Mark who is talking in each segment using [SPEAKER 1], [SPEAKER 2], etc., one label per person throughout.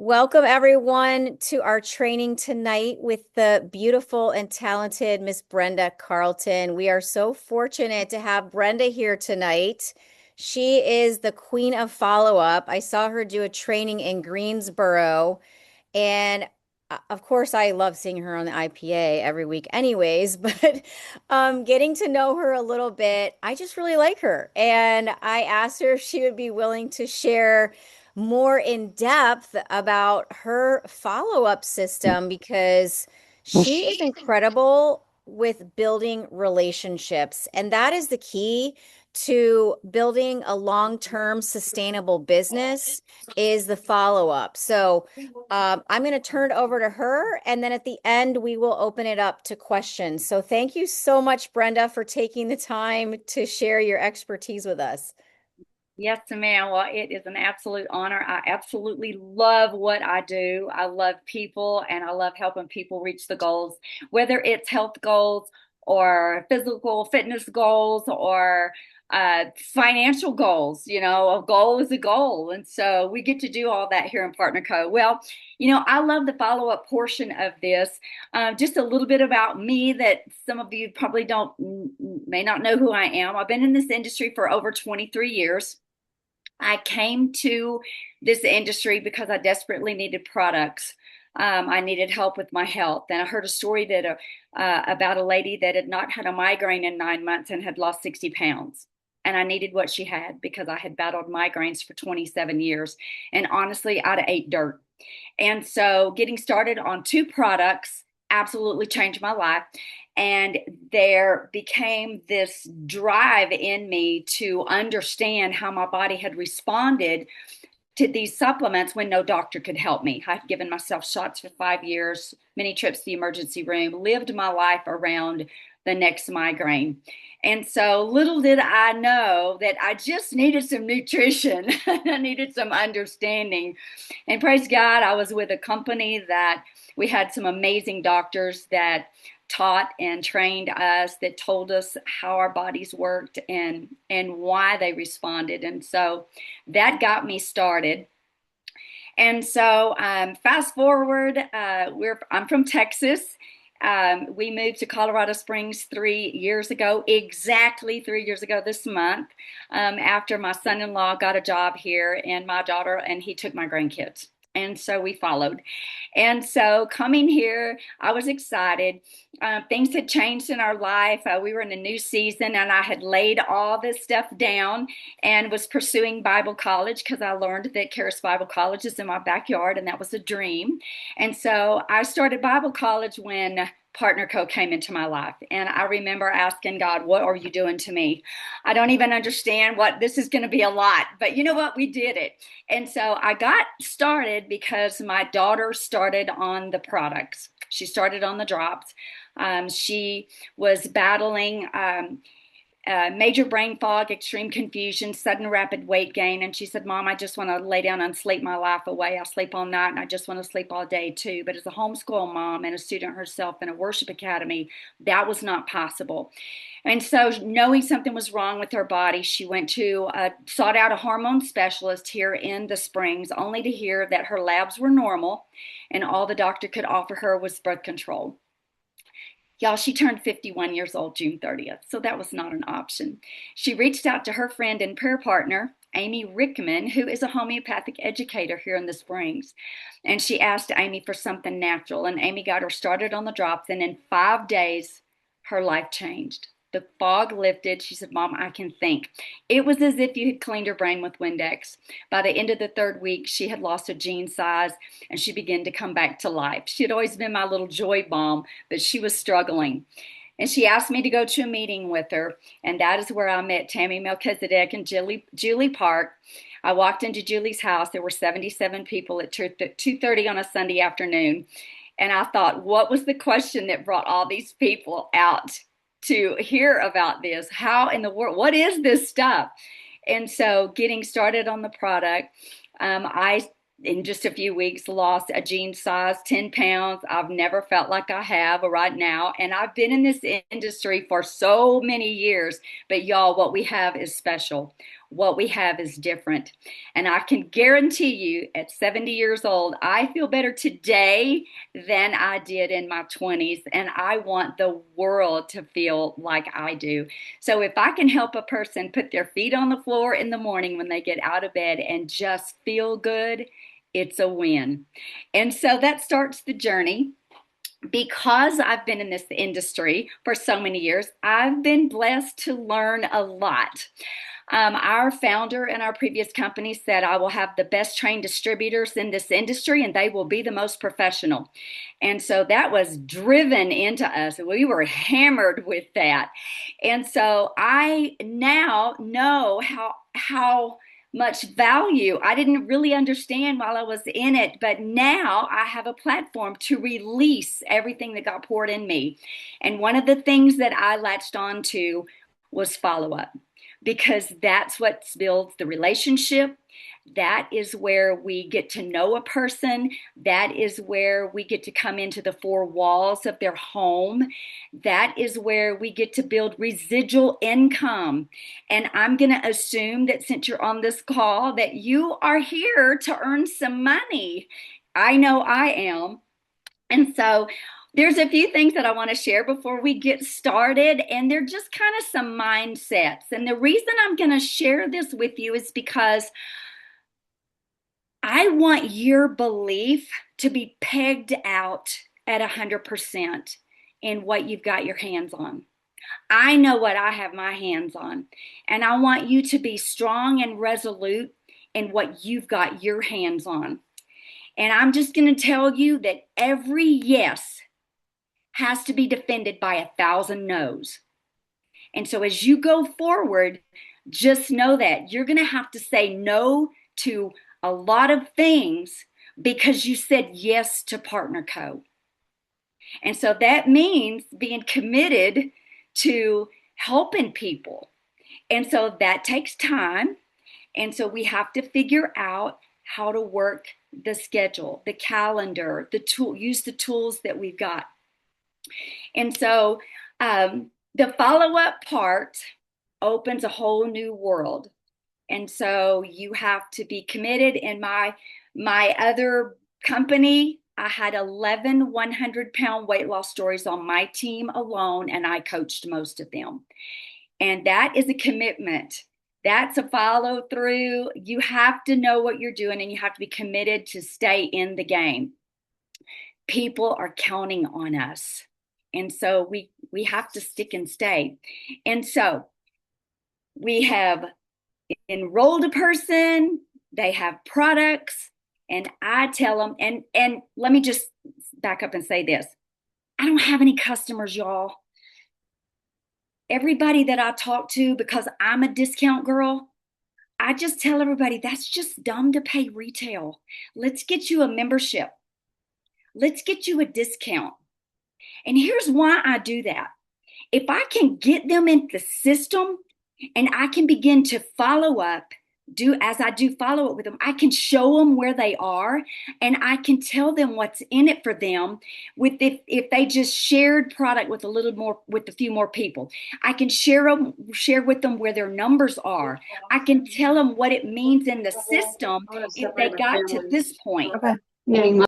[SPEAKER 1] Welcome, everyone, to our training tonight with the beautiful and talented Miss Brenda Carlton. We are so fortunate to have Brenda here tonight. She is the queen of follow-up. I saw her do a training in Greensboro, and of course, I love seeing her on the IPA every week, anyways. But getting to know her a little bit, I just really like her. And I asked her if she would be willing to share more in depth about her follow-up system because she is incredible with building relationships. And that is the key to building a long-term sustainable business is the follow-up. So I'm going to turn it over to her, and then at the end, we will open it up to questions. So thank you so much, Brenda, for taking the time to share your expertise with us.
[SPEAKER 2] Yes, ma'am. Well, it is an absolute honor. I absolutely love what I do. I love people and I love helping people reach the goals, whether it's health goals or physical fitness goals or financial goals. A goal is a goal. And so we get to do all that here in Partner Co. Well, I love the follow-up portion of this. Just a little bit about me that some of you probably may not know who I am. I've been in this industry for over 23 years. I came to this industry because I desperately needed products. I needed help with my health, and I heard a story about a lady that had not had a migraine in 9 months and had lost 60 pounds. And I needed what she had because I had battled migraines for 27 years. And honestly, I'd ate dirt. And so getting started on two products absolutely changed my life. And there became this drive in me to understand how my body had responded to these supplements when no doctor could help me. I've given myself shots for 5 years, many trips to the emergency room, lived my life around the next migraine. And so little did I know that I just needed some nutrition. I needed some understanding. And praise God, I was with a company that we had some amazing doctors that taught and trained us, that told us how our bodies worked and why they responded. And so that got me started. And so fast forward, I'm from Texas. We moved to Colorado Springs 3 years ago, exactly 3 years ago this month, after my son-in-law got a job here and my daughter, and he took my grandkids. And so we followed. And so coming here, I was excited. Things had changed in our life. We were in a new season, and I had laid all this stuff down and was pursuing Bible college because I learned that Charis Bible College is in my backyard, and that was a dream. And so I started Bible college when Partner Co came into my life. And I remember asking God, what are you doing to me? I don't even understand what this is going to be a lot, but you know what? We did it. And so I got started because my daughter started on the products. She started on the drops. She was battling major brain fog, extreme confusion, sudden rapid weight gain. And she said, Mom, I just want to lay down and sleep my life away. I sleep all night and I just want to sleep all day too. But as a homeschool mom and a student herself in a worship academy, that was not possible. And so, knowing something was wrong with her body, she went to sought out a hormone specialist here in the Springs, only to hear that her labs were normal and all the doctor could offer her was birth control. Y'all, she turned 51 years old June 30th, so that was not an option. She reached out to her friend and prayer partner, Amy Rickman, who is a homeopathic educator here in the Springs. And she asked Amy for something natural, and Amy got her started on the drops, and in 5 days, her life changed. The fog lifted. She said, Mom, I can think. It was as if you had cleaned her brain with Windex. By the end of the third week, she had lost a jean size and she began to come back to life. She had always been my little joy bomb, but she was struggling. And she asked me to go to a meeting with her. And that is where I met Tammy Melchizedek and Julie Park. I walked into Julie's house. There were 77 people at 2:30 on a Sunday afternoon. And I thought, what was the question that brought all these people out to hear about this? How in the world, what is this stuff? And so getting started on the product, I in just a few weeks lost a jean size 10 pounds. I've never felt like I have right now. And I've been in this industry for so many years. But y'all, what we have is special. what we have is different. And I can guarantee you at 70 years old, I feel better today than I did in my 20s. And I want the world to feel like I do. So if I can help a person put their feet on the floor in the morning when they get out of bed and just feel good, it's a win. And so that starts the journey. Because I've been in this industry for so many years, I've been blessed to learn a lot. Our founder in our previous company said, I will have the best trained distributors in this industry and they will be the most professional. And so that was driven into us. We were hammered with that. And so I now know how much value I didn't really understand while I was in it, but now I have a platform to release everything that got poured in me. And one of the things that I latched on to was follow up, because that's what builds the relationship. That is where we get to know a person. That is where we get to come into the four walls of their home. That is where we get to build residual income. And I'm going to assume that since you're on this call, that you are here to earn some money. I know I am. And so there's a few things that I want to share before we get started, and they're just kind of some mindsets. And the reason I'm going to share this with you is because I want your belief to be pegged out at 100% in what you've got your hands on. I know what I have my hands on, and I want you to be strong and resolute in what you've got your hands on. And I'm just going to tell you that every yes has to be defended by 1,000 no's. And so as you go forward, just know that you're going to have to say no to a lot of things because you said yes to Partner Co. And so that means being committed to helping people. And so that takes time. And so we have to figure out how to work the schedule, the calendar, the tool, use the tools that we've got. And so the follow-up part opens a whole new world. And so you have to be committed. In my other company, I had 11 100-pound weight loss stories on my team alone, and I coached most of them. And that is a commitment. That's a follow through. You have to know what you're doing, and you have to be committed to stay in the game. People are counting on us. And so we have to stick and stay. And so we have enrolled a person, they have products, and I tell them, and let me just back up and say this. I don't have any customers, y'all. Everybody that I talk to, because I'm a discount girl, I just tell everybody that's just dumb to pay retail. Let's get you a membership. Let's get you a discount. And here's why I do that. If I can get them in the system and I can begin to follow up, as I do follow up with them, I can show them where they are and I can tell them what's in it for them with if they just shared product with a little more, with a few more people. I can share with them where their numbers are. I can tell them what it means in the system if they got to this point.
[SPEAKER 3] Okay.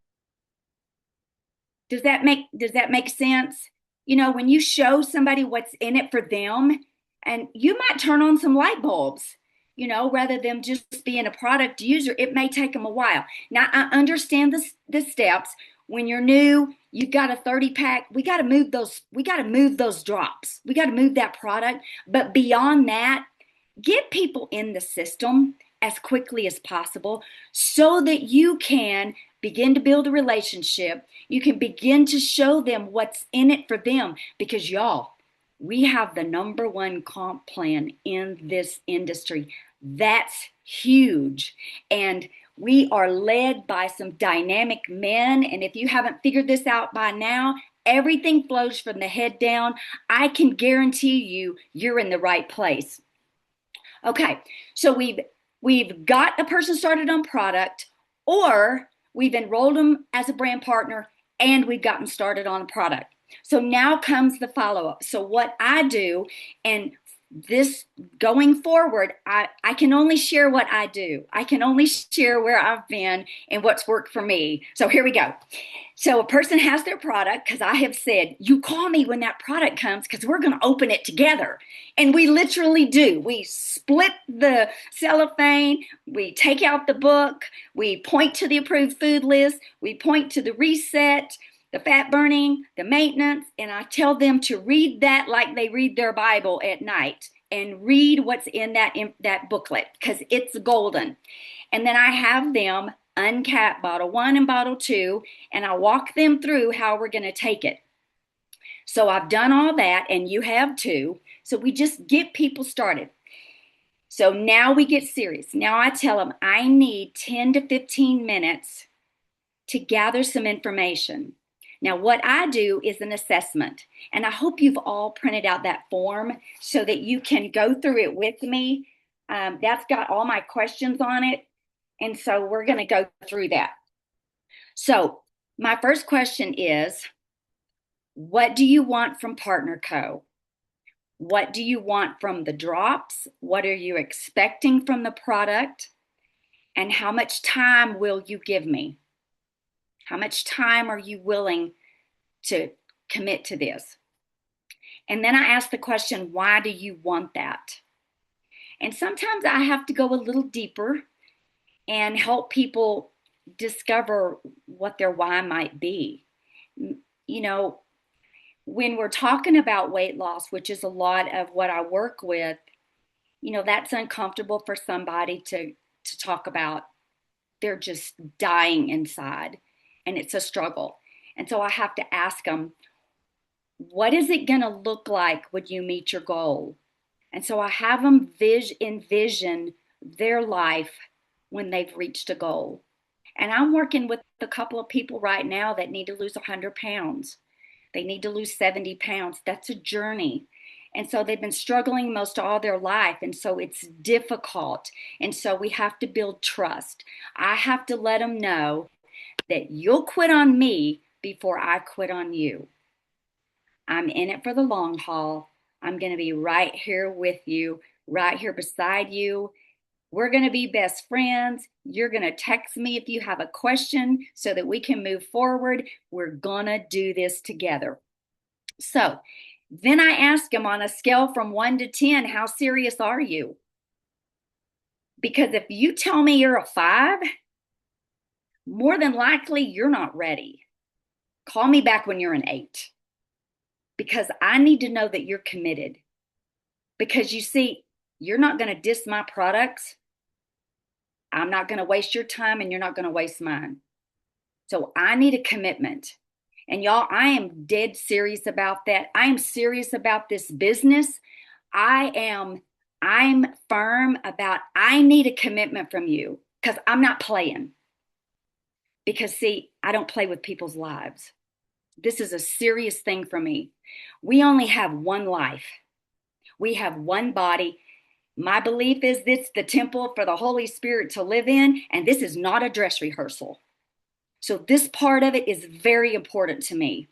[SPEAKER 2] Does that make sense? You know, when you show somebody what's in it for them, and you might turn on some light bulbs, you know, rather than just being a product user, it may take them a while. Now, I understand the steps. When you're new, you've got a 30 pack. We got to move those drops. We got to move that product. But beyond that, get people in the system as quickly as possible so that you can begin to build a relationship. You can begin to show them what's in it for them, because y'all, we have the #1 comp plan in this industry. That's huge. And we are led by some dynamic men. And if you haven't figured this out by now, everything flows from the head down. I can guarantee you're in the right place. Okay, so we've got a person started on product, or we've enrolled them as a brand partner, and we've gotten started on a product. So now comes the follow-up. So what I do, and this going forward, I can only share what I do. I can only share where I've been and what's worked for me. So here we go. So a person has their product because I have said, you call me when that product comes because we're going to open it together. And we literally do. We split the cellophane, we take out the book, we point to the approved food list, we point to the reset, the fat burning, the maintenance, and I tell them to read that like they read their Bible at night and read what's in that booklet because it's golden. And then I have them uncap bottle one and bottle two, and I walk them through how we're going to take it. So I've done all that, and you have too. So we just get people started. So now we get serious. Now I tell them I need 10 to 15 minutes to gather some information. Now, what I do is an assessment, and I hope you've all printed out that form so that you can go through it with me. That's got all my questions on it, and so we're going to go through that. So, my first question is, what do you want from Partner Co? What do you want from the drops? What are you expecting from the product? And how much time will you give me? How much time are you willing to commit to this? And then I ask the question, why do you want that? And sometimes I have to go a little deeper and help people discover what their why might be. You know, when we're talking about weight loss, which is a lot of what I work with, that's uncomfortable for somebody to talk about. They're just dying inside and it's a struggle. And so I have to ask them, what is it going to look like when you meet your goal? And so I have them envision their life when they've reached a goal. And I'm working with a couple of people right now that need to lose 100 pounds. They need to lose 70 pounds. That's a journey. And so they've been struggling most all their life. And so it's difficult. And so we have to build trust. I have to let them know that you'll quit on me before I quit on you. I'm in it for the long haul. I'm going to be right here with you, right here beside you. We're going to be best friends. You're going to text me if you have a question so that we can move forward. We're going to do this together. So then I ask them on a scale from 1 to 10, how serious are you? Because if you tell me you're a 5, more than likely you're not ready. Call me back when you're an 8 because I need to know that you're committed. Because you see, you're not going to diss my products. I'm not going to waste your time and you're not going to waste mine. So I need a commitment. And y'all, I am dead serious about that. I am serious about this business. I'm firm about I need a commitment from you because I'm not playing. Because see, I don't play with people's lives. This is a serious thing for me. We only have one life. We have one body. My belief is this the temple for the Holy Spirit to live in, and this is not a dress rehearsal. So this part of it is very important to me.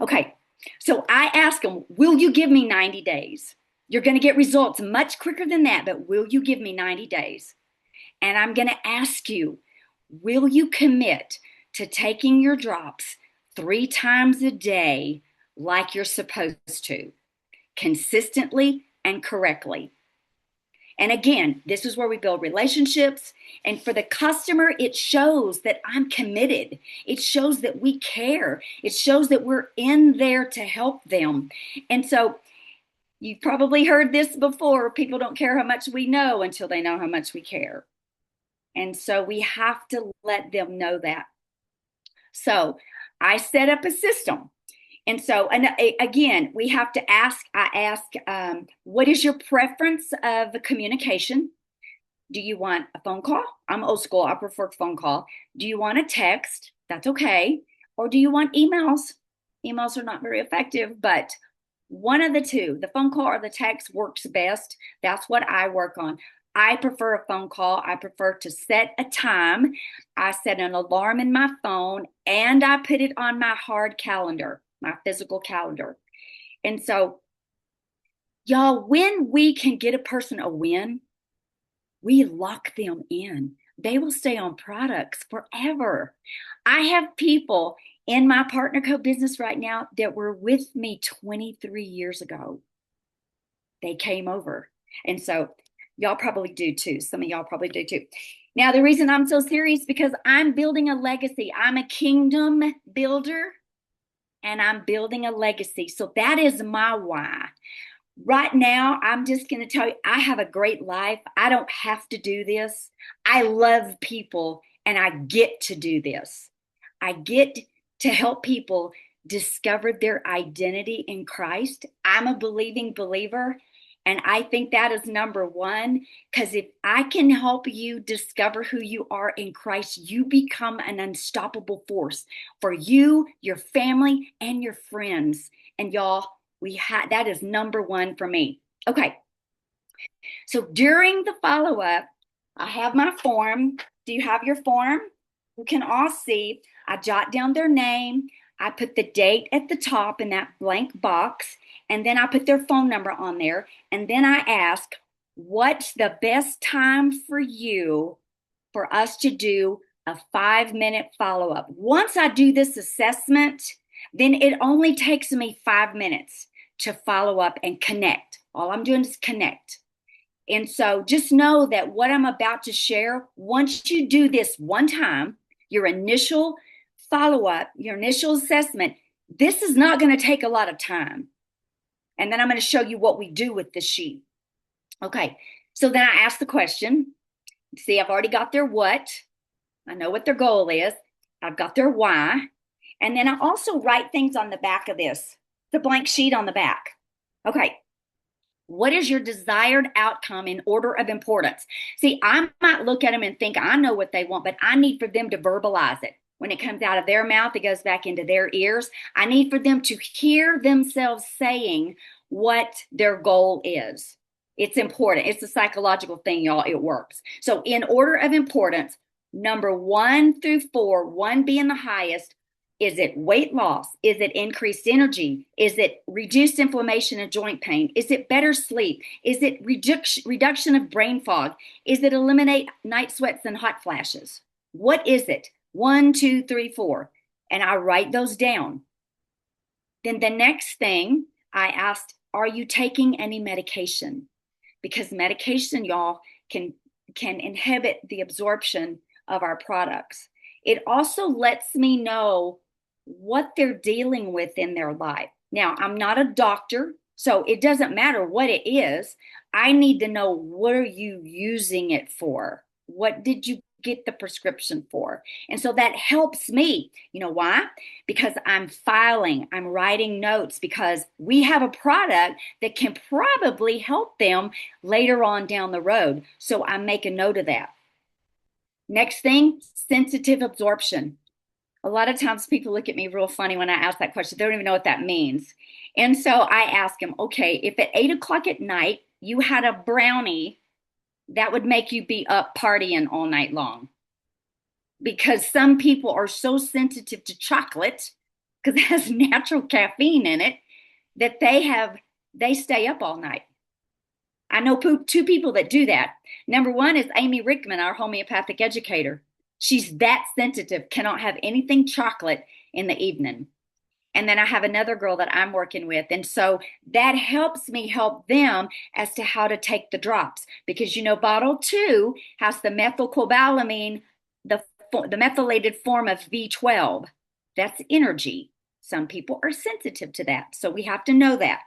[SPEAKER 2] Okay, so I ask them, will you give me 90 days? You're going to get results much quicker than that, but will you give me 90 days? And I'm going to ask you, will you commit to taking your drops 3 times a day like you're supposed to, consistently and correctly? And again, this is where we build relationships. And for the customer, it shows that I'm committed. It shows that we care. It shows that we're in there to help them. And so you've probably heard this before. People don't care how much we know until they know how much we care. And so we have to let them know that. So I set up a system. And so, and again, we have to ask, what is your preference of the communication? Do you want a phone call? I'm old school. I prefer phone call. Do you want a text? That's okay. Or do you want emails? Emails are not very effective, but one of the two, the phone call or the text works best. That's what I work on. I prefer a phone call. I prefer to set a time. I set an alarm in my phone and I put it on my hard calendar, my physical calendar. And so Y'all, when we can get a person a win, we lock them in. They will stay on products forever. I have people in my partner co business right now that were with me 23 years ago. They came over. And so y'all probably do too. Some of y'all probably do too. Now, the reason I'm so serious because I'm building a legacy. I'm a kingdom builder and I'm building a legacy. So that is my why. Right now, I'm just going to tell you, I have a great life. I don't have to do this. I love people and I get to do this. I get to help people discover their identity in Christ. I'm a believing believer. And I think that is number one, because if I can help you discover who you are in Christ, you become an unstoppable force for you, your family, and your friends. And y'all, we had that is number one for me. Okay, so during the follow up, I have my form. Do you have your form? You can all see. I jot down their name. I put the date at the top in that blank box, and then I put their phone number on there. And then I ask, what's the best time for you for us to do a 5 minute follow up? Once I do this assessment, then it only takes me 5 minutes to follow up and connect. All I'm doing is connect. And so just know that what I'm about to share, once you do this one time, your initial follow up, your initial assessment, this is not going to take a lot of time. And then I'm going to show you what we do with the sheet. Okay. So then I ask the question. See, I've already got their what. I know what their goal is. I've got their why. And then I also write things on the back of this, the blank sheet on the back. Okay. What is your desired outcome in order of importance? See, I might look at them and think I know what they want, but I need for them to verbalize it. When it comes out of their mouth, it goes back into their ears. I need for them to hear themselves saying what their goal is. It's important. It's a psychological thing, y'all. It works. So, in order of importance, number 1 through 4, 1 being the highest, is it weight loss? Is it increased energy? Is it reduced inflammation and joint pain? Is it better sleep? Is it reduction of brain fog? Is it eliminate night sweats and hot flashes? What is it? 1, 2, 3, 4. And I write those down. Then the next thing I asked, are you taking any medication? Because medication, y'all, can inhibit the absorption of our products. It also lets me know what they're dealing with in their life. Now, I'm not a doctor, so it doesn't matter what it is. I need to know, what are you using it for? What did you get the prescription for? And so that helps me. You know why? Because I'm filing, I'm writing notes, because we have a product that can probably help them later on down the road. So I make a note of that. Next thing, sensitive absorption. A lot of times people look at me real funny when I ask that question. They don't even know what that means. And so I ask them, okay, if at 8 o'clock at night you had a brownie, that would make you be up partying all night long. Because some people are so sensitive to chocolate, because it has natural caffeine in it, that they stay up all night. I know two people that do that. Number one is Amy Rickman, our homeopathic educator. She's that sensitive, cannot have anything chocolate in the evening. And then I have another girl that I'm working with. And so that helps me help them as to how to take the drops. Because, bottle 2 has the methylcobalamin, the methylated form of B12. That's energy. Some people are sensitive to that. So we have to know that.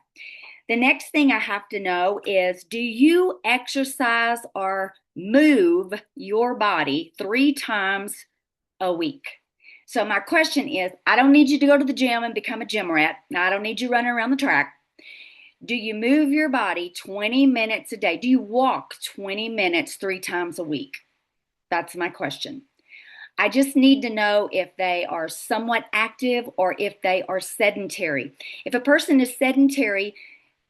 [SPEAKER 2] The next thing I have to know is, do you exercise or move your body 3 times a week? So my question is, I don't need you to go to the gym and become a gym rat. Now, I don't need you running around the track. Do you move your body 20 minutes a day? Do you walk 20 minutes 3 times a week? That's my question. I just need to know if they are somewhat active or if they are sedentary. If a person is sedentary,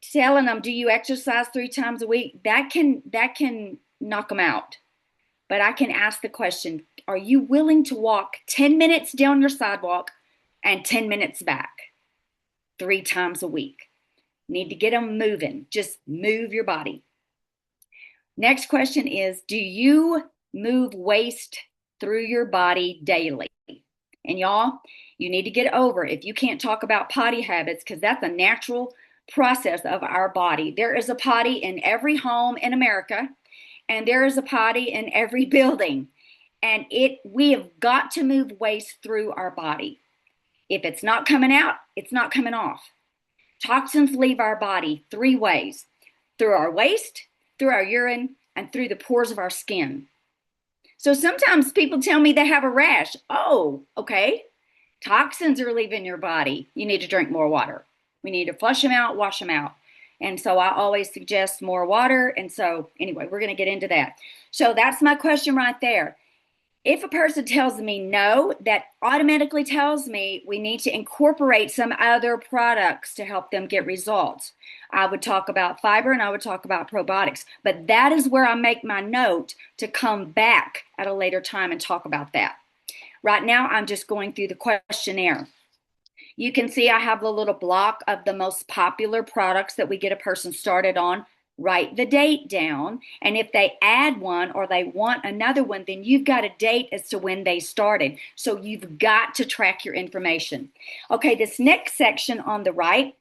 [SPEAKER 2] telling them, do you exercise 3 times a week? That can knock them out. But I can ask the question, are you willing to walk 10 minutes down your sidewalk and 10 minutes back 3 times a week? Need to get them moving. Just move your body. Next question is, do you move waste through your body daily? And y'all, you need to get over if you can't talk about potty habits because that's a natural process of our body. There is a potty in every home in America, and there is a potty in every building. And we have got to move waste through our body. If it's not coming out, it's not coming off. Toxins leave our body three ways: through our waste, through our urine, and through the pores of our skin. So sometimes people tell me they have a rash. Oh, okay. Toxins are leaving your body. You need to drink more water. We need to flush them out, wash them out. And so I always suggest more water. And so, anyway, we're going to get into that. So that's my question right there. If a person tells me no, that automatically tells me we need to incorporate some other products to help them get results. I would talk about fiber and I would talk about probiotics, but that is where I make my note to come back at a later time and talk about that. Right now, I'm just going through the questionnaire. You can see I have the little block of the most popular products that we get a person started on. Write the date down. And if they add one or they want another one, then you've got a date as to when they started. So you've got to track your information. Okay, this next section on the right,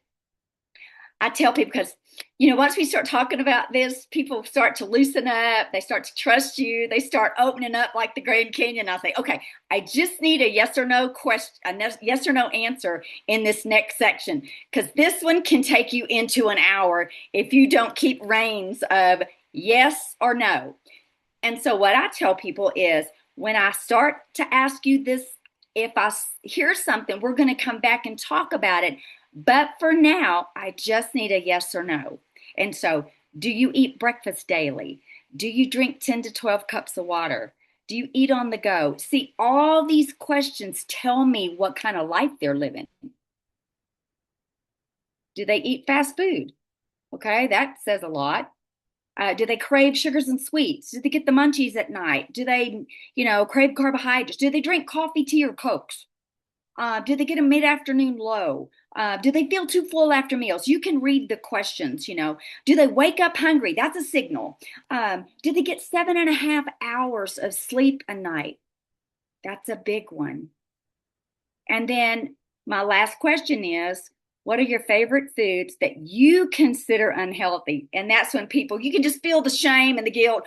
[SPEAKER 2] I tell people because, once we start talking about this, people start to loosen up. They start to trust you. They start opening up like the Grand Canyon. I say, okay, I just need a yes or no question, a yes or no answer in this next section, because this one can take you into an hour if you don't keep reins of yes or no. And so what I tell people is when I start to ask you this, if I hear something, we're going to come back and talk about it. But for now, I just need a yes or no. And so, do you eat breakfast daily? Do you drink 10 to 12 cups of water? Do you eat on the go? See, all these questions tell me what kind of life they're living. Do they eat fast food? Okay, that says a lot. Do they crave sugars and sweets? Do they get the munchies at night? Do they, crave carbohydrates? Do they drink coffee, tea, or cokes? Do they get a mid-afternoon low? Do they feel too full after meals? You can read the questions, Do they wake up hungry? That's a signal. Do they get 7.5 hours of sleep a night? That's a big one. And then my last question is, what are your favorite foods that you consider unhealthy? And that's when you can just feel the shame and the guilt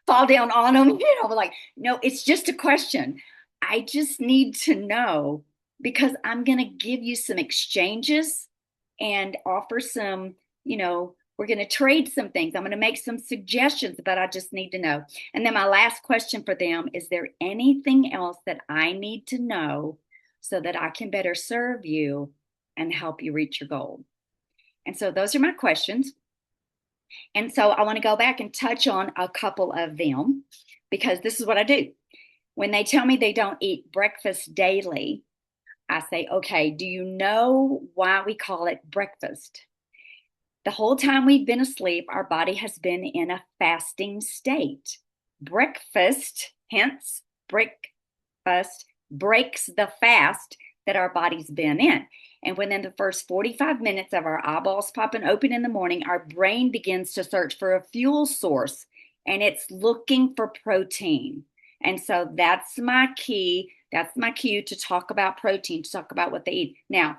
[SPEAKER 2] fall down on them. Like, no, it's just a question. I just need to know because I'm going to give you some exchanges and offer some, we're going to trade some things. I'm going to make some suggestions, but I just need to know. And then my last question for them, is there anything else that I need to know so that I can better serve you and help you reach your goal? And so those are my questions. And so I want to go back and touch on a couple of them because this is what I do. When they tell me they don't eat breakfast daily, I say, okay, do you know why we call it breakfast? The whole time we've been asleep, our body has been in a fasting state. Breakfast, hence breakfast, breaks the fast that our body's been in. And within the first 45 minutes of our eyeballs popping open in the morning, our brain begins to search for a fuel source, and it's looking for protein. And so that's my key. That's my cue to talk about protein, to talk about what they eat. Now,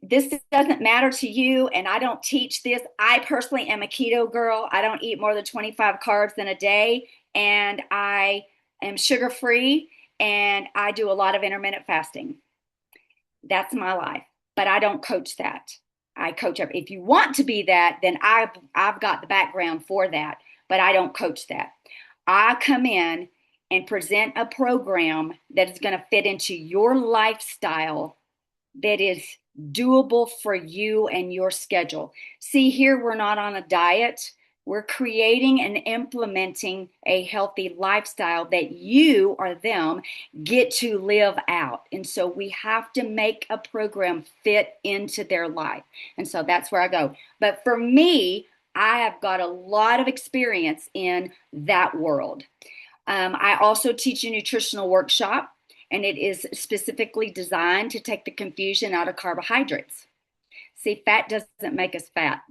[SPEAKER 2] this doesn't matter to you, and I don't teach this. I personally am a keto girl. I don't eat more than 25 carbs in a day, and I am sugar free, and I do a lot of intermittent fasting. That's my life, but I don't coach that. I coach up. If you want to be that, then I've got the background for that, but I don't coach that. I come in and present a program that is going to fit into your lifestyle that is doable for you and your schedule. See, here we're not on a diet. We're creating and implementing a healthy lifestyle that you or them get to live out. And so we have to make a program fit into their life. And so that's where I go. But for me, I have got a lot of experience in that world. I also teach a nutritional workshop, and it is specifically designed to take the confusion out of carbohydrates. See, fat doesn't make us fat.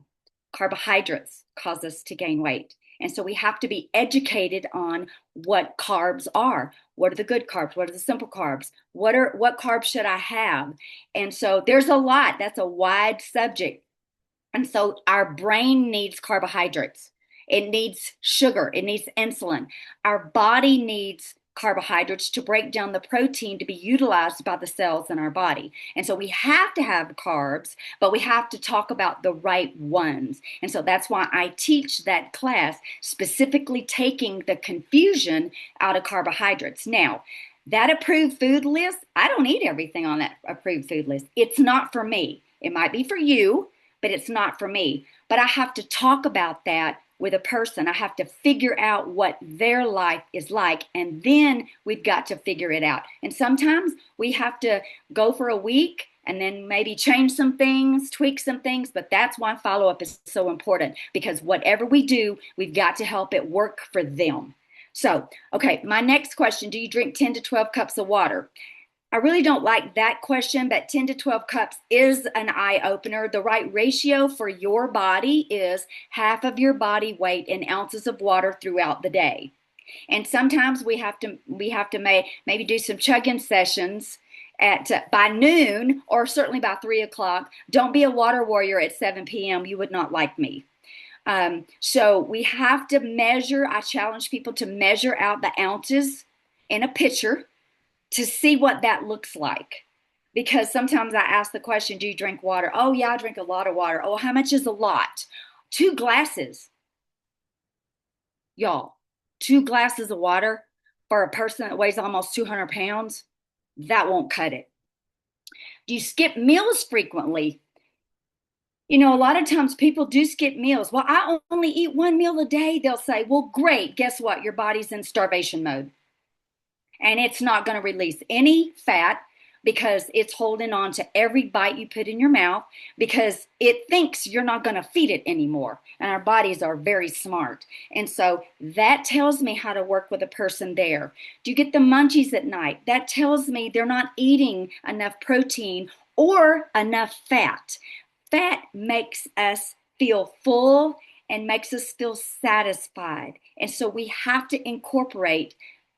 [SPEAKER 2] Carbohydrates cause us to gain weight. And so we have to be educated on what carbs are. What are the good carbs? What are the simple carbs? What carbs should I have? And so there's a lot. That's a wide subject. And so our brain needs carbohydrates. It needs sugar. It needs insulin. Our body needs carbohydrates to break down the protein to be utilized by the cells in our body. And so we have to have carbs, but we have to talk about the right ones. And so that's why I teach that class, specifically taking the confusion out of carbohydrates. Now, that approved food list, I don't eat everything on that approved food list. It's not for me. It might be for you, but it's not for me. But I have to talk about that with a person. I have to figure out what their life is like, and then we've got to figure it out. And sometimes we have to go for a week and then maybe change some things, tweak some things, but that's why follow-up is so important, because whatever we do, we've got to help it work for them. So, okay, my next question, do you drink 10 to 12 cups of water? I really don't like that question, but 10 to 12 cups is an eye opener. The right ratio for your body is half of your body weight in ounces of water throughout the day. And sometimes we have to maybe do some chugging sessions at by noon, or certainly by 3 o'clock. Don't be a water warrior at 7 p.m. You would not like me. So we have to measure. I challenge people to measure out the ounces in a pitcher to see what that looks like. Because sometimes I ask the question, do you drink water? Oh, yeah, I drink a lot of water. Oh, how much is a lot? 2 glasses, y'all. 2 glasses of water for a person that weighs almost 200 pounds, that won't cut it. Do you skip meals frequently? A lot of times people do skip meals. Well, I only eat one meal a day. They'll say, well, great. Guess what? Your body's in starvation mode, and it's not going to release any fat because it's holding on to every bite you put in your mouth, because it thinks you're not going to feed it anymore. And our bodies are very smart. And so that tells me how to work with a person there. Do you get the munchies at night? That tells me they're not eating enough protein or enough fat. Fat makes us feel full and makes us feel satisfied. And so we have to incorporate,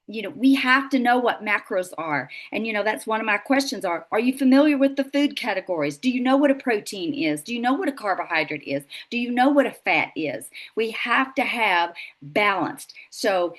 [SPEAKER 2] we have to know what macros are. And, that's one of my questions are you familiar with the food categories? Do you know what a protein is? Do you know what a carbohydrate is? Do you know what a fat is? We have to have balanced. So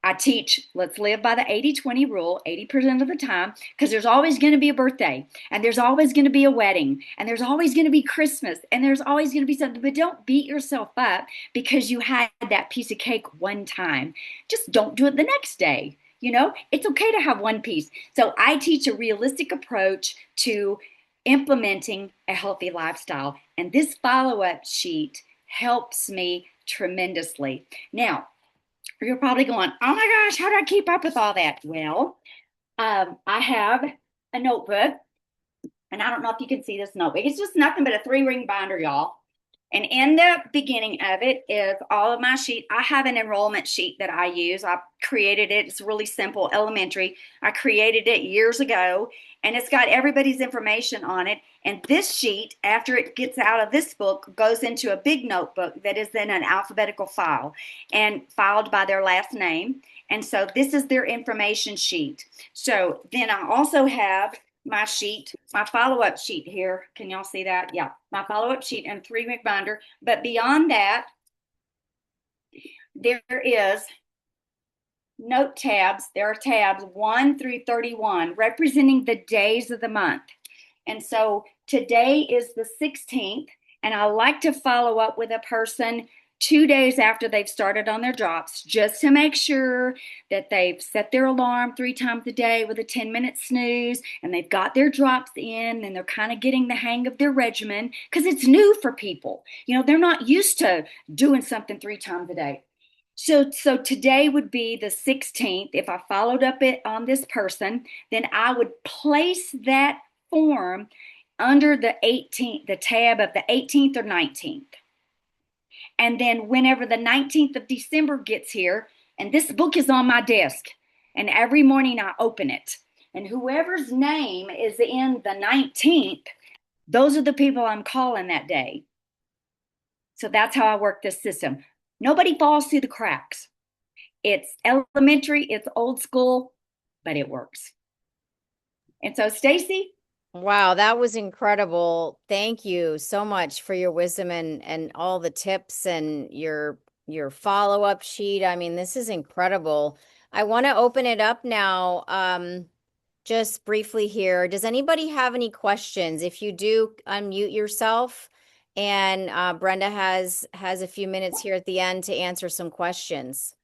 [SPEAKER 2] I teach, let's live by the 80-20 rule 80% of the time, because there's always going to be a birthday, and there's always going to be a wedding, and there's always going to be Christmas, and there's always going to be something. But don't beat yourself up because you had that piece of cake one time. Just don't do it the next day. It's okay to have one piece. So I teach a realistic approach to implementing a healthy lifestyle, and this follow-up sheet helps me tremendously. Now, you're probably going, oh my gosh, how do I keep up with all that? Well, I have a notebook, and I don't know if you can see this notebook. It's just nothing but a 3-ring binder, y'all. And in the beginning of it is all of my sheet. I have an enrollment sheet that I use. I created it. It's really simple, elementary. I created it years ago, and it's got everybody's information on it. And this sheet, after it gets out of this book, goes into a big notebook that is in an alphabetical file and filed by their last name. And so this is their information sheet. So then I also have my sheet, my follow-up sheet here. Can y'all see that? Yeah, my follow-up sheet and 3-ring binder. But beyond that, there is note tabs. There are tabs 1 through 31 representing the days of the month. And so today is the 16th, and I like to follow up with a person 2 days after they've started on their drops, just to make sure that they've set their alarm 3 times a day with a 10-minute snooze, and they've got their drops in, and they're kind of getting the hang of their regimen, because it's new for people. They're not used to doing something 3 times a day. So today would be the 16th. If I followed up it on this person, then I would place that form under the 18th, the tab of the 18th or 19th. And then whenever the 19th of December gets here, and this book is on my desk, and every morning I open it, and whoever's name is in the 19th, Those are the people I'm calling that day. So that's how I work this system. Nobody falls through the cracks. It's elementary, it's old school, but it works. And so, Stacy,
[SPEAKER 1] Wow, that was incredible. Thank you so much for your wisdom and all the tips and your follow-up sheet. I mean, this is incredible. I want to open it up now, just briefly here. Does anybody have any questions? If you do, unmute yourself, and Brenda has a few minutes here at the end to answer some questions.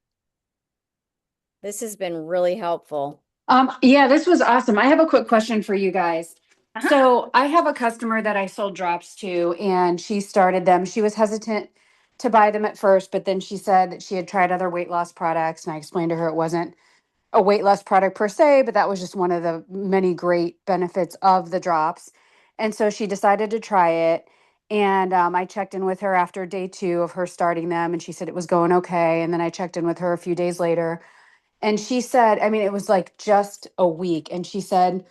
[SPEAKER 1] This has been really helpful.
[SPEAKER 3] Yeah, this was awesome. I have a quick question for you guys.
[SPEAKER 2] uh-huh.
[SPEAKER 3] So I have a customer that I sold drops to, and she started them. She was hesitant to buy them at first, but then she said that she had tried other weight loss products, and I explained to her it wasn't a weight loss product per se, but that was just one of the many great benefits of the drops. And so she decided to try it. And I checked in with her after day 2 of her starting them, and she said it was going okay. And then I checked in with her a few days later, and she said, I mean, it was like just a week. And she said,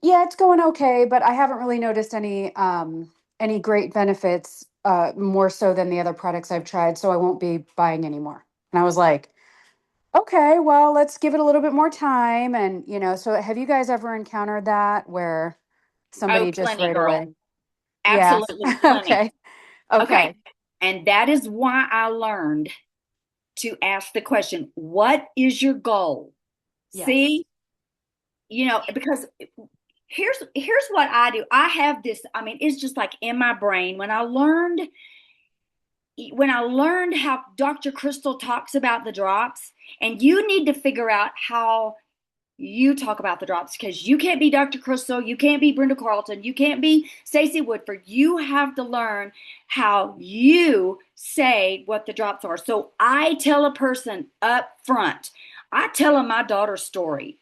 [SPEAKER 3] yeah, it's going okay, but I haven't really noticed any great benefits, more so than the other products I've tried. So I won't be buying anymore. And I was like, okay, well, let's give it a little bit more time. And, so have you guys ever encountered that where
[SPEAKER 2] Oh,
[SPEAKER 3] somebody just
[SPEAKER 2] plenty,
[SPEAKER 3] right
[SPEAKER 2] girl.
[SPEAKER 3] away? Yeah.
[SPEAKER 2] Absolutely plenty.
[SPEAKER 3] Okay.
[SPEAKER 2] Okay.
[SPEAKER 3] Okay.
[SPEAKER 2] And that is why I learned to ask the question, what is your goal?
[SPEAKER 3] Yes.
[SPEAKER 2] See, because here's what I do. I have this, I mean, it's just like in my brain when I learned how Dr. Crystal talks about the drops, and you need to figure out how you talk about the drops, because you can't be Dr. Crystal, you can't be Brenda Carlton, you can't be Stacey Woodford. You have to learn how you say what the drops are. So I tell a person up front, I tell them my daughter's story,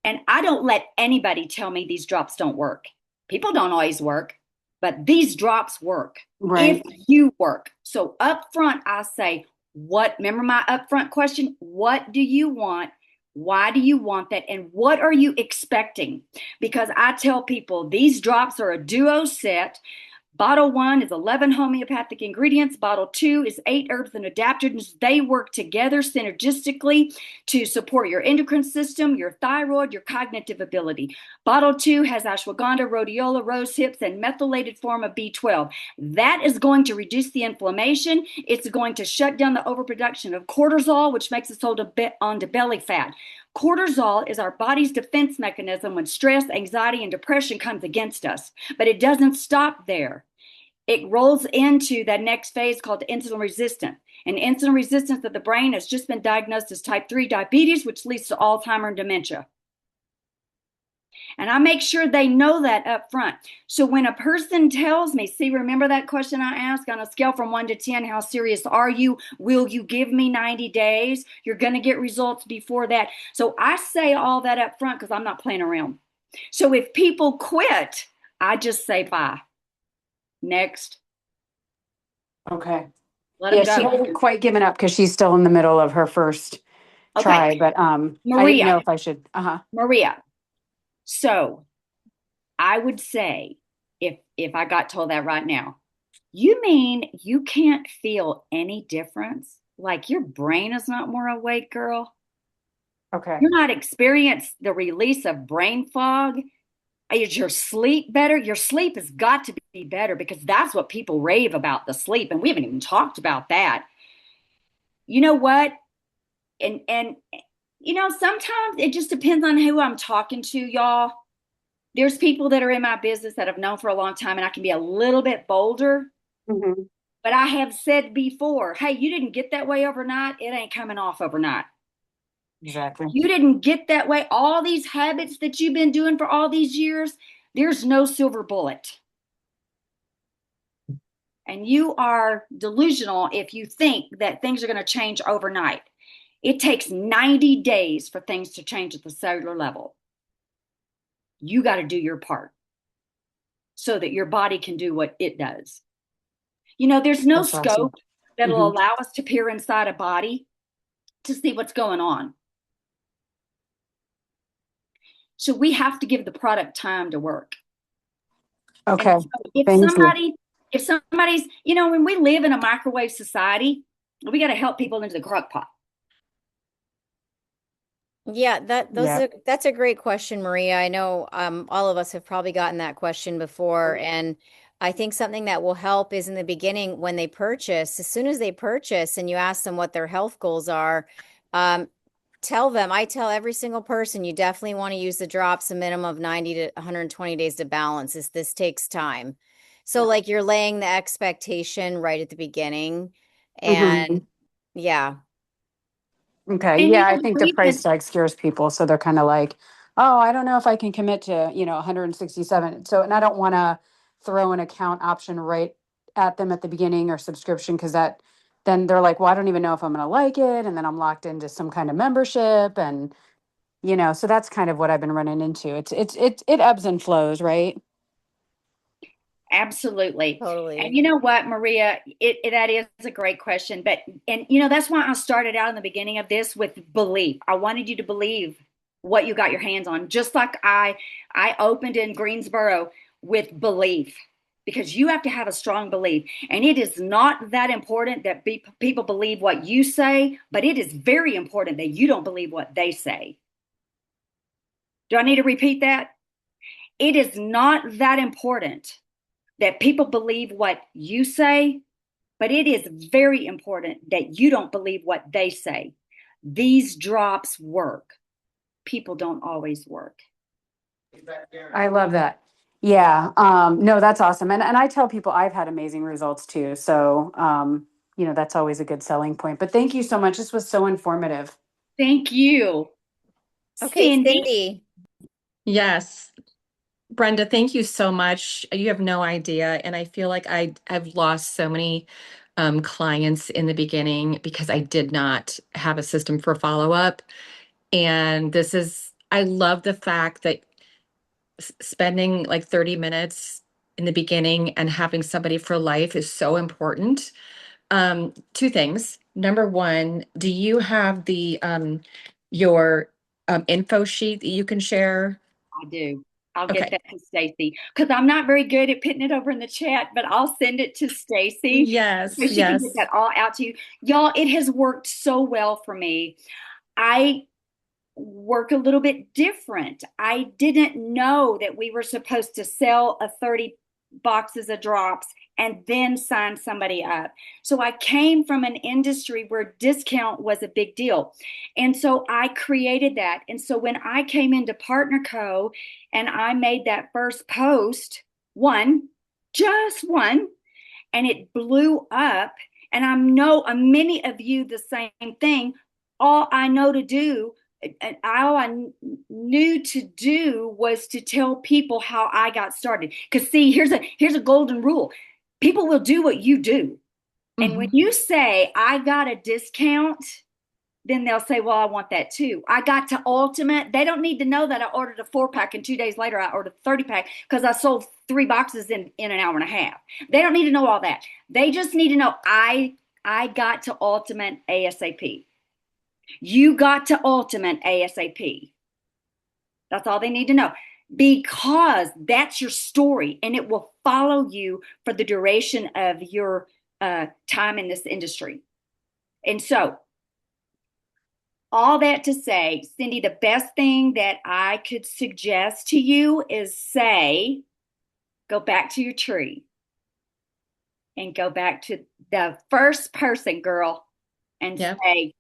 [SPEAKER 2] and I don't let anybody tell me these drops don't work. People don't always work, but these drops work if
[SPEAKER 3] Right.
[SPEAKER 2] you work. So up front, I say, remember my upfront question? What do you want? Why do you want that? And what are you expecting? Because I tell people these drops are a duo set. Bottle 1 is 11 homeopathic ingredients. Bottle 2 is 8 herbs and adaptogens. They work together synergistically to support your endocrine system, your thyroid, your cognitive ability. Bottle 2 has ashwagandha, rhodiola, rose hips, and methylated form of B12. That is going to reduce the inflammation. It's going to shut down the overproduction of cortisol, which makes us hold on to belly fat. Cortisol is our body's defense mechanism when stress, anxiety, and depression comes against us. But it doesn't stop there. It rolls into that next phase called insulin resistant. And insulin resistance of the brain has just been diagnosed as type 3 diabetes, which leads to Alzheimer's and dementia. And I make sure they know that up front. So when a person tells me, see, remember that question I asked on a scale from 1 to 10, how serious are you? Will you give me 90 days? You're going to get results before that. So I say all that up front because I'm not playing around. So if people quit, I just say bye. Next.
[SPEAKER 3] Okay.
[SPEAKER 2] Let them
[SPEAKER 3] Yeah, she
[SPEAKER 2] go.
[SPEAKER 3] hasn't quite given up because she's still in the middle of her first
[SPEAKER 2] Okay.
[SPEAKER 3] try, but I didn't
[SPEAKER 2] Maria,
[SPEAKER 3] know if I should. Uh-huh.
[SPEAKER 2] Maria. So I would say, if I got told that right now, you mean you can't feel any difference? Like your brain is not more awake, girl?
[SPEAKER 3] Okay.
[SPEAKER 2] You're not experiencing the release of brain fog? Is your sleep better? Your sleep has got to be better, because that's what people rave about, the sleep, and we haven't even talked about that. You know what? And sometimes it just depends on who I'm talking to, y'all. There's people that are in my business that I've known for a long time, and I can be a little bit bolder.
[SPEAKER 3] Hmm.
[SPEAKER 2] But I have said before, hey, you didn't get that way overnight. It ain't coming off overnight.
[SPEAKER 3] Exactly.
[SPEAKER 2] You didn't get that way. All these habits that you've been doing for all these years, there's no silver bullet. And you are delusional if you think that things are going to change overnight. It takes 90 days for things to change at the cellular level. You got to do your part so that your body can do what it does. There's no
[SPEAKER 3] That's awesome.
[SPEAKER 2] scope that'll
[SPEAKER 3] Hmm.
[SPEAKER 2] allow us to peer inside a body to see what's going on. So we have to give the product time to work.
[SPEAKER 3] Okay.
[SPEAKER 2] And so
[SPEAKER 3] Thank you.
[SPEAKER 2] if somebody's, when we live in a microwave society, we got to help people into the crock pot.
[SPEAKER 1] Yeah,
[SPEAKER 3] Yeah.
[SPEAKER 1] that's a great question, Maria. I know all of us have probably gotten that question before, and I think something that will help is in the beginning when they purchase, as soon as they purchase and you ask them what their health goals are, um, tell them, I tell every single person, you definitely want to use the drops a minimum of 90 to 120 days to balance. This takes time. So
[SPEAKER 2] Yeah.
[SPEAKER 1] like you're laying the expectation right at the beginning,
[SPEAKER 3] Hmm.
[SPEAKER 1] and yeah.
[SPEAKER 3] Okay.
[SPEAKER 2] And
[SPEAKER 3] Yeah, I think the price
[SPEAKER 2] Brenda,
[SPEAKER 3] tag scares people. So they're kind of like, oh, I don't know if I can commit to, 167. So, and I don't want to throw an account option right at them at the beginning or subscription because then they're like, well, I don't even know if I'm going to like it. And then I'm locked into some kind of membership. And, so that's kind of what I've been running into. It ebbs and flows, right?
[SPEAKER 2] absolutely. And
[SPEAKER 1] Totally.
[SPEAKER 2] you know what, Maria, that is a great question. But, and that's why I started out in the beginning of this with belief. I wanted you to believe what you got your hands on, just like I opened in Greensboro with belief. Because you have to have a strong belief. And it is not that important that people believe what you say, but it is very important that you don't believe what they say. Do I need to repeat that? It is not that important that people believe what you say, but it is very important that you don't believe what they say. These drops work. People don't always work.
[SPEAKER 3] I love that. Yeah. No, that's awesome. And I tell people I've had amazing results too. So, that's always a good selling point. But thank you so much. This was so informative.
[SPEAKER 2] Thank you.
[SPEAKER 1] Okay,
[SPEAKER 2] Cindy,
[SPEAKER 1] Cindy.
[SPEAKER 4] Yes. Brenda, thank you so much. You have no idea. And I feel like I've lost so many clients in the beginning because I did not have a system for follow-up. And I love the fact that spending like 30 minutes in the beginning and having somebody for life is so important. Two things. Number one, do you have your info sheet that you can share?
[SPEAKER 2] I do. I'll get
[SPEAKER 4] Okay.
[SPEAKER 2] that to Stacy because I'm not very good at putting it over in the chat, but I'll send it to Stacy so
[SPEAKER 4] Yes,
[SPEAKER 2] she can get
[SPEAKER 4] yes.
[SPEAKER 2] that all out to you. Y'all, it has worked so well for me. I work a little bit different. I didn't know that we were supposed to sell a 30 boxes of drops and then sign somebody up. So I came from an industry where discount was a big deal. And so I created that. And so when I came into Partner Co and I made that first post, one, just one, and it blew up. And I know many of you the same thing. All I know to do, and all I knew to do was to tell people how I got started. Because see, here's a golden rule: people will do what you do, and when
[SPEAKER 4] Mhm.
[SPEAKER 2] you say I got a discount, then they'll say, well, I want that too. I got to Ultimate. They don't need to know that I ordered a 4-pack and 2 days later I ordered a 30-pack because I sold 3 boxes in an hour and a half. They don't need to know all that. They just need to know I got to Ultimate ASAP. You got to Ultimate ASAP. That's all they need to know because that's your story and it will follow you for the duration of your time in this industry. And so all that to say, Cindy, the best thing that I could suggest to you is say, go back to your tree and go back to the first person, girl, and
[SPEAKER 4] Yep.
[SPEAKER 2] say,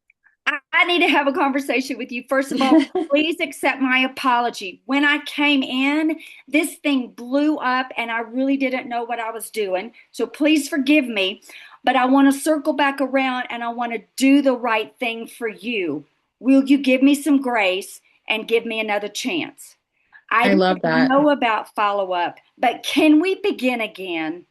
[SPEAKER 2] I need to have a conversation with you. First of all, please accept my apology. When I came in, this thing blew up and I really didn't know what I was doing. So please forgive me, but I want to circle back around and I want to do the right thing for you. Will you give me some grace and give me another chance? I
[SPEAKER 4] I
[SPEAKER 2] didn't
[SPEAKER 4] love that.
[SPEAKER 2] know about follow up, but can we begin again?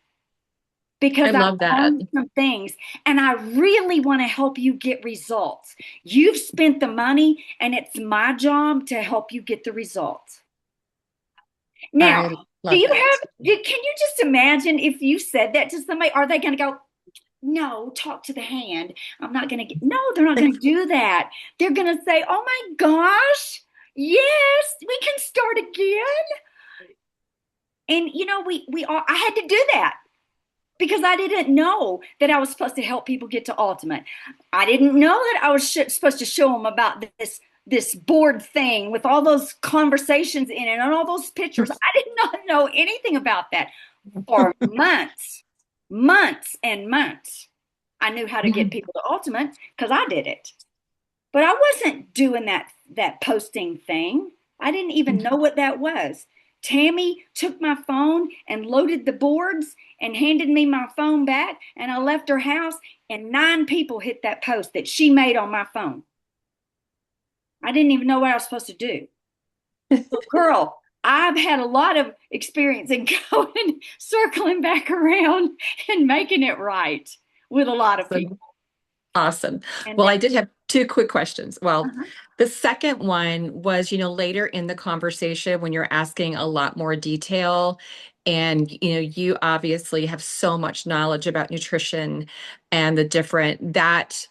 [SPEAKER 4] I
[SPEAKER 2] Because I
[SPEAKER 4] love that.
[SPEAKER 2] learned some things and I really want to help you get results. You've spent the money and it's my job to help you get the results. Now,
[SPEAKER 4] I love that.
[SPEAKER 2] can you just imagine if you said that to somebody? Are they going to go, no, talk to the hand? I'm not going to get, no, they're not going to do that. They're going to say, oh my gosh, yes, we can start again. And we all, I had to do that because I didn't know that I was supposed to help people get to ultimate. I didn't know that I was supposed to show them about this board thing with all those conversations in it and all those pictures. I did not know anything about that for months, months and months. I knew how to get people to ultimate because I did it. But I wasn't doing that posting thing. I didn't even know what that was. Tammy took my phone and loaded the boards and handed me my phone back, and I left her house, and 9 people hit that post that she made on my phone. I didn't even know what I was supposed to do. So, girl, I've had a lot of experience in going, circling back around and making it right with a lot of people.
[SPEAKER 4] Awesome.
[SPEAKER 2] And
[SPEAKER 4] Well,
[SPEAKER 2] that,
[SPEAKER 4] I did have two quick questions. Well,
[SPEAKER 2] uh-huh.
[SPEAKER 4] the second one was, later in the conversation when you're asking a lot more detail and, you obviously have so much knowledge about nutrition and the different that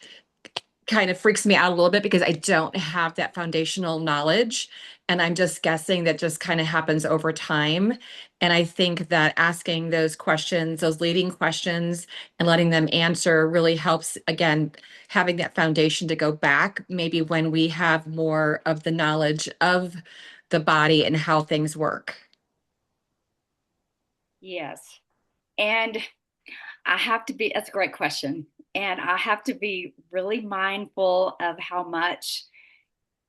[SPEAKER 4] kind of freaks me out a little bit because I don't have that foundational knowledge. And I'm just guessing that just kind of happens over time. And I think that asking those questions, those leading questions, and letting them answer really helps, again, having that foundation to go back, maybe when we have more of the knowledge of the body and how things work.
[SPEAKER 2] Yes. And that's a great question. And I have to be really mindful of how much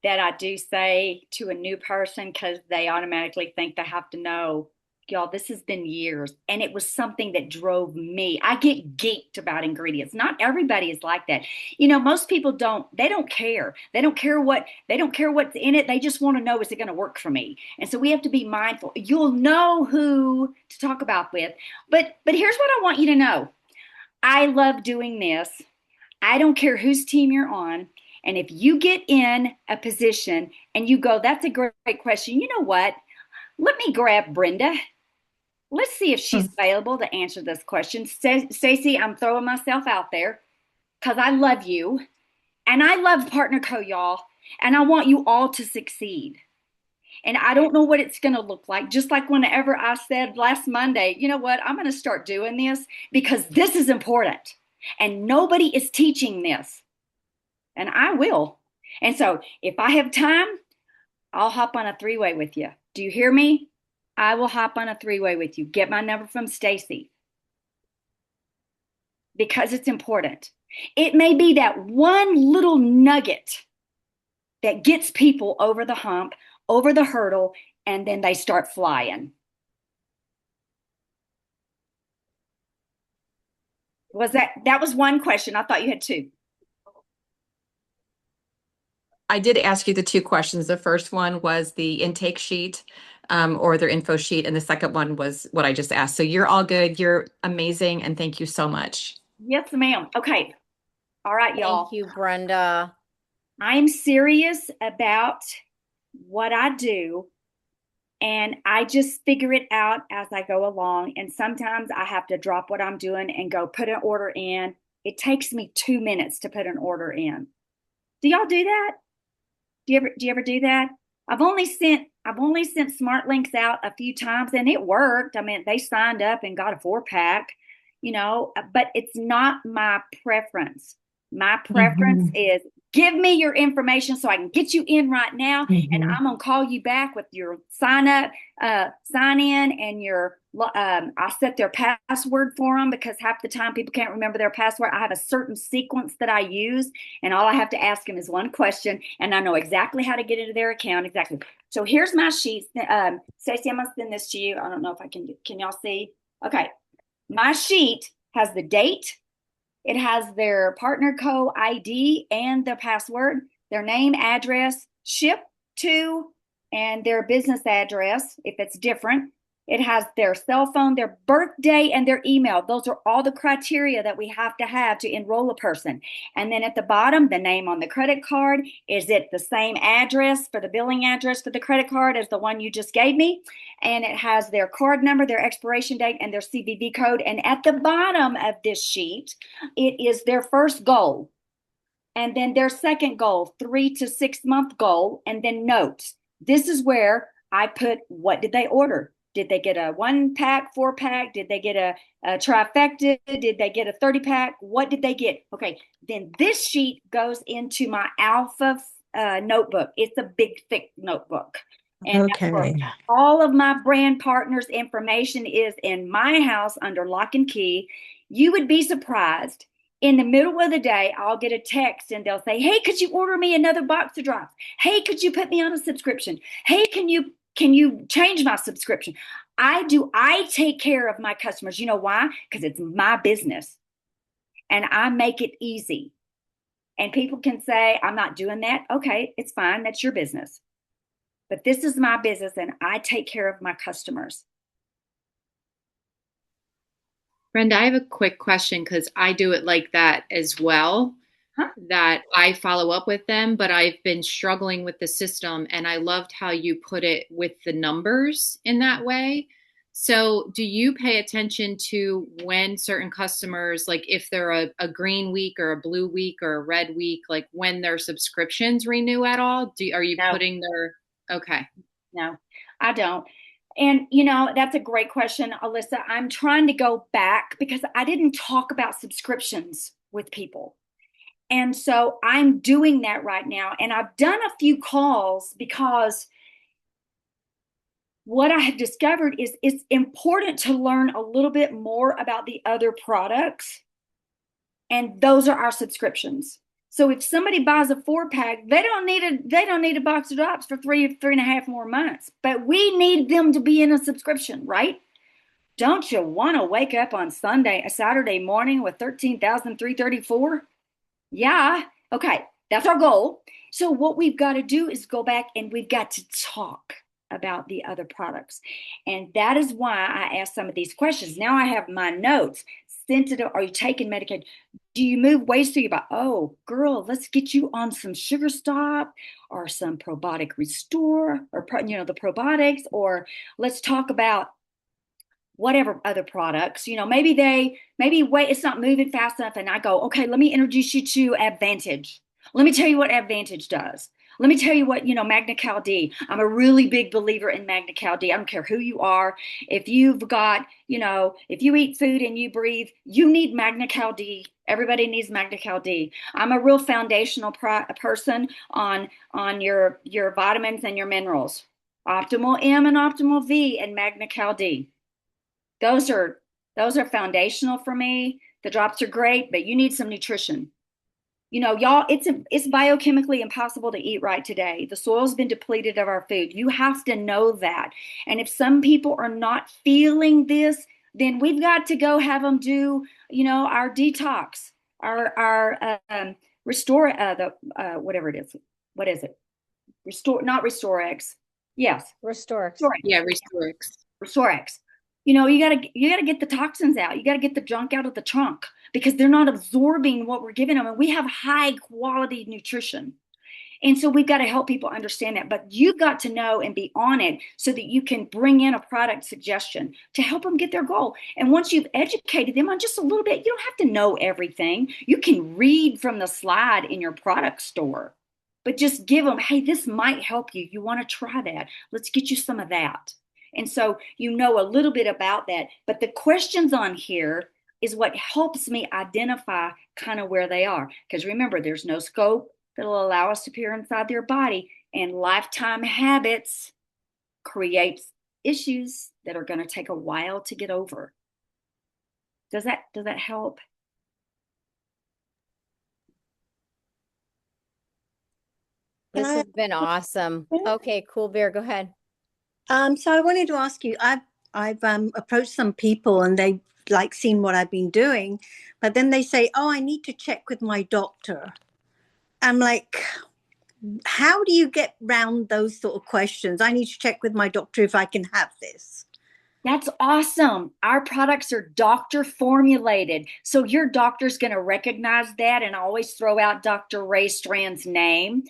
[SPEAKER 2] that I do say to a new person because they automatically think they have to know. Y'all, this has been years, and it was something that drove me. I get geeked about ingredients. Not everybody is like that. Most people they don't care. They don't care what's in it. They just want to know, is it going to work for me? And so we have to be mindful. You'll know who to talk about with. But here's what I want you to know. I love doing this. I don't care whose team you're on. And if you get in a position and you go, that's a great question. You know what? Let me grab Brenda. Let's see if she's available to answer this question. Stacey, I'm throwing myself out there because I love you and I love Partner Co, y'all. And I want you all to succeed. And I don't know what it's going to look like. Just like whenever I said last Monday, you know what? I'm going to start doing this because this is important. And nobody is teaching this. And I will. And so if I have time, I'll hop on a 3-way with you. Do you hear me? I will hop on a 3-way with you. Get my number from Stacy because it's important. It may be that one little nugget that gets people over the hump, over the hurdle, and then they start flying. That was one question? I thought you had two.
[SPEAKER 4] I did ask you the two questions. The first one was the intake sheet or their info sheet, and the second one was what I just asked. So you're all good. You're amazing, and thank you so much.
[SPEAKER 2] Yes, ma'am. Okay. All right, y'all.
[SPEAKER 1] Thank you, Brenda.
[SPEAKER 2] I'm serious about what I do, and I just figure it out as I go along. And sometimes I have to drop what I'm doing and go put an order in. It takes me 2 minutes to put an order in. Do y'all do that? Do you ever do that? I've only sent smart links out a few times and it worked. I mean, they signed up and got a 4-pack, but it's not my preference. My preference is give me your information so I can get you in right now. And I'm going to call you back with your sign in and I set their password for them because half the time people can't remember their password. I have a certain sequence that I use and all I have to ask them is one question and I know exactly how to get into their account. Exactly. So here's my sheet. Stacey, I'm going to send this to you. I don't know if I can y'all see? Okay. My sheet has the date. It has their Partner Co ID and their password, their name, address, ship to, and their business address if it's different. It has their cell phone, their birthday, and their email. Those are all the criteria that we have to enroll a person. And then at the bottom, the name on the credit card. Is it the same address for the billing address for the credit card as the one you just gave me? And it has their card number, their expiration date, and their CVV code. And at the bottom of this sheet, it is their first goal. And then their second goal, 3 to 6 month goal, and then notes. This is where I put, what did they order? Did they get a 1-pack, 4-pack? Did they get a trifecta? Did they get a 30-pack? What did they get? Okay, then this sheet goes into my alpha notebook. It's a big, thick notebook. And that's where
[SPEAKER 5] Okay.
[SPEAKER 2] all of my brand partners' information is in my house under lock and key. You would be surprised. In the middle of the day, I'll get a text and they'll say, hey, could you order me another box of drops? Hey, could you put me on a subscription? Hey, can you change my subscription? I take care of my customers. You know why? Because it's my business and I make it easy. And people can say, I'm not doing that. Okay, it's fine. That's your business. But this is my business and I take care of my customers.
[SPEAKER 6] Brenda, I have a quick question because I do it like that as well,
[SPEAKER 2] Huh?
[SPEAKER 6] that I follow up with them, but I've been struggling with the system and I loved how you put it with the numbers in that way. So do you pay attention to when certain customers, like if they're a green week or a blue week or a red week, like when their subscriptions renew at all? Are you
[SPEAKER 2] No.
[SPEAKER 6] putting their, okay.
[SPEAKER 2] No, I don't. And, that's a great question, Alyssa. I'm trying to go back because I didn't talk about subscriptions with people. And so I'm doing that right now. And I've done a few calls because what I have discovered is it's important to learn a little bit more about the other products. And those are our subscriptions. So if somebody buys a 4-pack, they don't need a box of drops for 3.5 more months. But we need them to be in a subscription, right? Don't you want to wake up on Saturday morning with 13,334? Yeah. Okay. That's our goal. So what we've got to do is go back and we've got to talk about the other products. And that is why I asked some of these questions. Now I have my notes. Sensitive, are you taking medication? Do you move waste through your body? Oh, girl, let's get you on some Sugar Stop or some probiotic restore or, the probiotics, or let's talk about whatever other products, maybe wait, it's not moving fast enough. And I go, okay, let me introduce you to Advantage. Let me tell you what Advantage does. Let me tell you what, Magna Cal D. I'm a really big believer in Magna Cal D. I don't care who you are. If you've got, if you eat food and you breathe, you need Magna Cal D. Everybody needs Magna Cal D. I'm a real foundational person on your vitamins and your minerals. Optimal M and Optimal V and Magna Cal D. Those are foundational for me. The drops are great, but you need some nutrition. Y'all, it's biochemically impossible to eat right today. The soil's been depleted of our food. You have to know that. And if some people are not feeling this, then we've got to go have them do, our detox, our restore whatever it is. What is it? Not Restorex. Yes.
[SPEAKER 1] Restore.
[SPEAKER 6] Yeah, Restorex.
[SPEAKER 2] Restorex. You gotta get the toxins out. You gotta get the junk out of the trunk because they're not absorbing what we're giving them. And we have high quality nutrition. And so we've got to help people understand that. But you've got to know and be on it so that you can bring in a product suggestion to help them get their goal. And once you've educated them on just a little bit, you don't have to know everything. You can read from the slide in your product store, but just give them, hey, this might help you. You want to try that. Let's get you some of that. And so you know a little bit about that. But the questions on here is what helps me identify kind of where they are. Because remember, there's no scope that'll allow us to peer inside their body. And lifetime habits creates issues that are going to take a while to get over. Does that help?
[SPEAKER 1] This has been awesome. Okay, cool, Bear, go ahead.
[SPEAKER 5] So I wanted to ask you, I've approached some people and they've seen what I've been doing, but then they say, oh, I need to check with my doctor. I'm like, how do you get around those sort of questions? I need to check with my doctor if I can have this.
[SPEAKER 2] That's awesome. Our products are doctor formulated. So your doctor's going to recognize that and always throw out Dr. Ray Strand's name.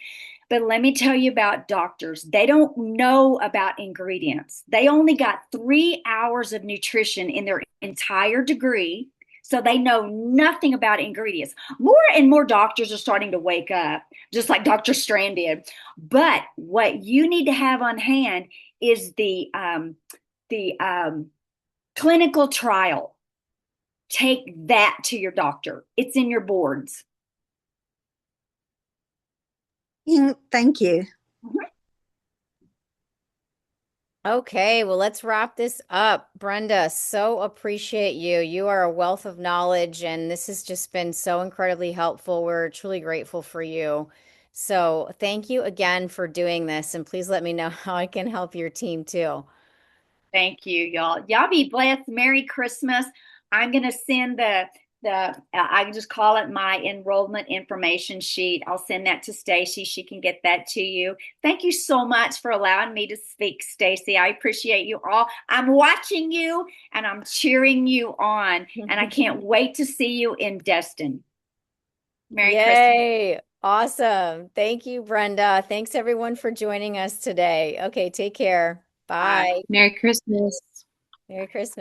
[SPEAKER 2] But let me tell you about doctors. They don't know about ingredients. They only got 3 hours of nutrition in their entire degree. So they know nothing about ingredients. More and more doctors are starting to wake up, just like Dr. Strand did. But what you need to have on hand is the the clinical trial. Take that to your doctor. It's in your boards.
[SPEAKER 5] Thank you.
[SPEAKER 1] Okay, well, let's wrap this up. Brenda, so appreciate you. You are a wealth of knowledge, and this has just been so incredibly helpful. We're truly grateful for you. So, thank you again for doing this, and please let me know how I can help your team too.
[SPEAKER 2] Thank you, y'all. Y'all be blessed. Merry Christmas. I'm gonna send the I can just call it my enrollment information sheet. I'll send that to Stacy. She can get that to you. Thank you so much for allowing me to speak, Stacy. I appreciate you all. I'm watching you and I'm cheering you on, and I can't wait to see you in Destin. Merry Christmas.
[SPEAKER 1] Yay! Awesome. Thank you, Brenda. Thanks everyone for joining us today. Okay, take care.
[SPEAKER 2] Bye.
[SPEAKER 1] Bye.
[SPEAKER 6] Merry Christmas.
[SPEAKER 1] Merry Christmas.